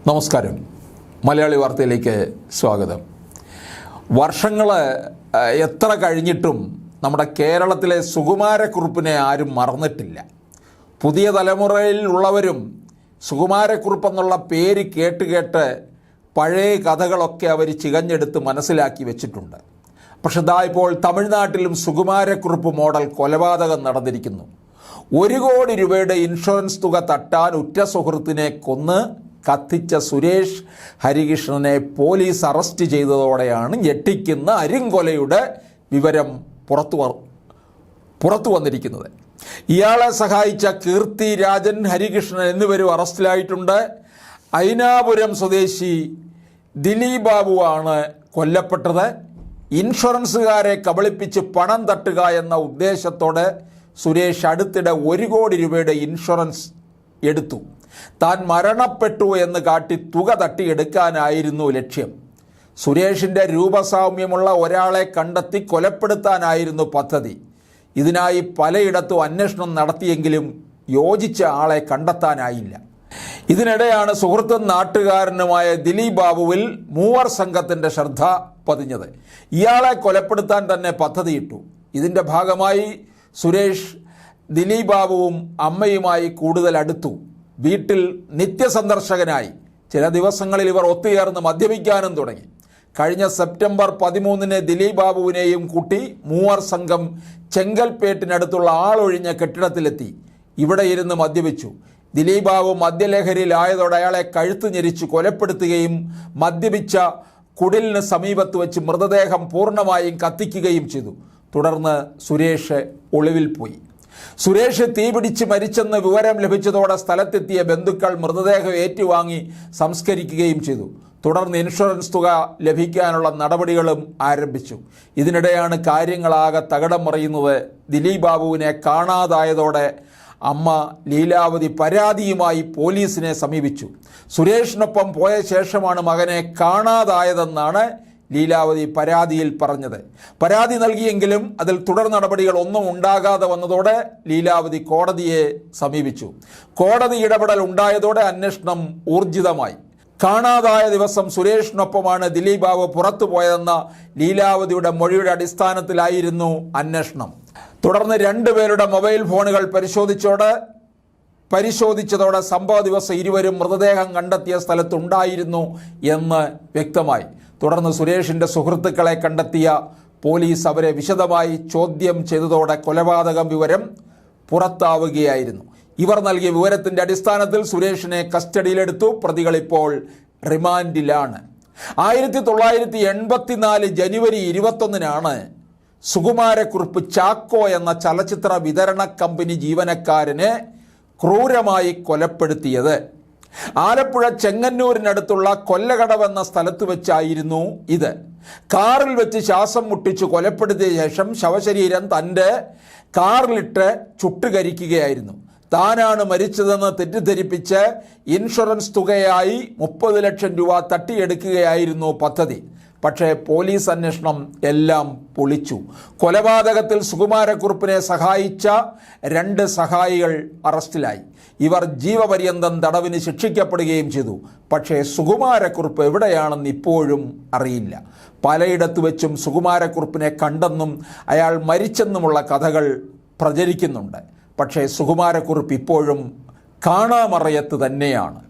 നമസ്കാരം. മലയാളി വാർത്തയിലേക്ക് സ്വാഗതം. വർഷങ്ങൾ എത്ര കഴിഞ്ഞിട്ടും നമ്മുടെ കേരളത്തിലെ സുകുമാരക്കുറുപ്പിനെ ആരും മറന്നിട്ടില്ല. പുതിയ തലമുറയിലുള്ളവരും സുകുമാരക്കുറുപ്പെന്നുള്ള പേര് കേട്ട് പഴയ കഥകളൊക്കെ അവർ ചികഞ്ഞെടുത്ത് മനസ്സിലാക്കി വെച്ചിട്ടുണ്ട്. പക്ഷെ ദാ ഇപ്പോൾ തമിഴ്നാട്ടിലും സുകുമാരക്കുറുപ്പ് മോഡൽ കൊലപാതകം നടന്നിരിക്കുന്നു. 1 കോടി രൂപയുടെ ഇൻഷുറൻസ് തുക തട്ടാൻ ഉറ്റ സുഹൃത്തിനെ കൊന്ന് കത്തിച്ച സുരേഷ് ഹരികൃഷ്ണനെ പോലീസ് അറസ്റ്റ് ചെയ്തതോടെയാണ് ഞെട്ടിക്കുന്ന അരിങ്കൊലയുടെ വിവരം പുറത്തു വന്നിരിക്കുന്നത്. ഇയാളെ സഹായിച്ച കീർത്തി, രാജൻ, ഹരികൃഷ്ണൻ എന്നിവരും അറസ്റ്റിലായിട്ടുണ്ട്. ഐനാപുരം സ്വദേശി ദിലീപ് ബാബുവാണ് കൊല്ലപ്പെട്ടത്. ഇൻഷുറൻസുകാരെ കബളിപ്പിച്ച് പണം തട്ടുക എന്ന ഉദ്ദേശത്തോടെ സുരേഷ് അടുത്തിടെ 1 കോടി രൂപയുടെ ഇൻഷുറൻസ് എടുത്തു. താൻ മരണപ്പെട്ടു എന്ന് കാട്ടി തുക തട്ടിയെടുക്കാനായിരുന്നു ലക്ഷ്യം. സുരേഷിൻ്റെ രൂപസാമ്യമുള്ള ഒരാളെ കണ്ടെത്തി കൊലപ്പെടുത്താനായിരുന്നു പദ്ധതി. ഇതിനായി പലയിടത്തും അന്വേഷണം നടത്തിയെങ്കിലും യോജിച്ച ആളെ കണ്ടെത്താനായില്ല. ഇതിനിടെയാണ് സുഹൃത്തും നാട്ടുകാരനുമായ ദിലീപ് ബാബുവിൽ മൂവർ സംഘത്തിൻ്റെ ശ്രദ്ധ പതിഞ്ഞത്. ഇയാളെ കൊലപ്പെടുത്താൻ തന്നെ പദ്ധതിയിട്ടു. ഇതിൻ്റെ ഭാഗമായി സുരേഷ് ദിലീപ് ബാബുവും അമ്മയുമായി കൂടുതൽ അടുത്തു. വീട്ടിൽ നിത്യസന്ദർശകനായി. ചില ദിവസങ്ങളിൽ ഇവർ ഒത്തുചേർന്ന് മദ്യപിക്കാനും തുടങ്ങി. കഴിഞ്ഞ സെപ്റ്റംബർ 13 ദിലീപ് ബാബുവിനെയും കൂട്ടി മൂവർ സംഘം ചെങ്കൽപ്പേട്ടിനടുത്തുള്ള ആളൊഴിഞ്ഞ കെട്ടിടത്തിലെത്തി. ഇവിടെ ഇരുന്ന് മദ്യപിച്ചു. ദിലീപ് ബാബു മദ്യലഹരിയിലായതോടെ അയാളെ കഴുത്ത് ഞെരിച്ച് കൊലപ്പെടുത്തുകയും മദ്യപിച്ച കുടിലിന് സമീപത്ത് വെച്ച് മൃതദേഹം പൂർണ്ണമായും കത്തിക്കുകയും ചെയ്തു. തുടർന്ന് സുരേഷ് ഒളിവിൽ പോയി. സുരേഷ് തീപിടിച്ച് മരിച്ചെന്ന് വിവരം ലഭിച്ചതോടെ സ്ഥലത്തെത്തിയ ബന്ധുക്കൾ മൃതദേഹം ഏറ്റുവാങ്ങി സംസ്കരിക്കുകയും ചെയ്തു. തുടർന്ന് ഇൻഷുറൻസ് തുക ലഭിക്കാനുള്ള നടപടികളും ആരംഭിച്ചു. ഇതിനിടെയാണ് കാര്യങ്ങളാകെ തകിടം മറിയുന്നത്. ദിലീപ് ബാബുവിനെ കാണാതായതോടെ അമ്മ ലീലാവതി പരാതിയുമായി പോലീസിനെ സമീപിച്ചു. സുരേഷിനൊപ്പം പോയ ശേഷമാണ് മകനെ കാണാതായതെന്നാണ് ലീലാവതി പരാതിയിൽ പറഞ്ഞത്. പരാതി നൽകിയെങ്കിലും അതിൽ തുടർ നടപടികൾ ഒന്നും ഉണ്ടാകാതെ വന്നതോടെ ലീലാവതി കോടതിയെ സമീപിച്ചു. കോടതി ഇടപെടൽ ഉണ്ടായതോടെ അന്വേഷണം ഊർജിതമായി. കാണാതായ ദിവസം സുരേഷിനൊപ്പമാണ് ദിലീപ് ബാബു പുറത്തു പോയതെന്ന ലീലാവതിയുടെ മൊഴിയുടെ അടിസ്ഥാനത്തിലായിരുന്നു അന്വേഷണം. തുടർന്ന് 2 പേരുടെ മൊബൈൽ ഫോണുകൾ പരിശോധിച്ചതോടെ സംഭവ ദിവസം ഇരുവരും മൃതദേഹം കണ്ടെത്തിയ സ്ഥലത്തുണ്ടായിരുന്നു എന്ന് വ്യക്തമായി. തുടർന്ന് സുരേഷിൻ്റെ സുഹൃത്തുക്കളെ കണ്ടെത്തിയ പോലീസ് അവരെ വിശദമായി ചോദ്യം ചെയ്തതോടെ കൊലപാതകം വിവരം പുറത്താവുകയായിരുന്നു. ഇവർ നൽകിയ വിവരത്തിൻ്റെ അടിസ്ഥാനത്തിൽ സുരേഷിനെ കസ്റ്റഡിയിലെടുത്തു. പ്രതികളിപ്പോൾ റിമാൻഡിലാണ്. 1984 ജനുവരി 21 സുകുമാരക്കുറുപ്പ് ചാക്കോ എന്ന ചലച്ചിത്ര വിതരണ കമ്പനി ജീവനക്കാരനെ ക്രൂരമായി കൊലപ്പെടുത്തിയത്. ആലപ്പുഴ ചെങ്ങന്നൂരിനടുത്തുള്ള കൊല്ലകടവെന്ന സ്ഥലത്ത് വെച്ചായിരുന്നു ഇത്. കാറിൽ വെച്ച് ശ്വാസം മുട്ടിച്ച് കൊലപ്പെടുത്തിയ ശേഷം ശവശരീരം തൻ്റെ കാറിലിട്ട് ചുട്ടുകരിക്കുകയായിരുന്നു. താനാണ് മരിച്ചതെന്ന് തെറ്റിദ്ധരിപ്പിച്ച് ഇൻഷുറൻസ് തുകയായി 30 ലക്ഷം രൂപ തട്ടിയെടുക്കുകയായിരുന്നു പദ്ധതി. പക്ഷേ പോലീസ് അന്വേഷണം എല്ലാം പൊളിച്ചു. കൊലപാതകത്തിൽ സുകുമാരക്കുറുപ്പിനെ സഹായിച്ച 2 സഹായികൾ അറസ്റ്റിലായി. ഇവർ ജീവപര്യന്തം തടവിന് ശിക്ഷിക്കപ്പെടുകയും ചെയ്തു. പക്ഷേ സുകുമാരക്കുറുപ്പ് എവിടെയാണെന്ന് ഇപ്പോഴും അറിയില്ല. പലയിടത്തു വെച്ചും സുകുമാരക്കുറുപ്പിനെ കണ്ടെന്നും അയാൾ മരിച്ചെന്നുമുള്ള കഥകൾ പ്രചരിക്കുന്നുണ്ട്. പക്ഷേ സുകുമാരക്കുറുപ്പ് ഇപ്പോഴും കാണാമറയത്ത് തന്നെയാണ്.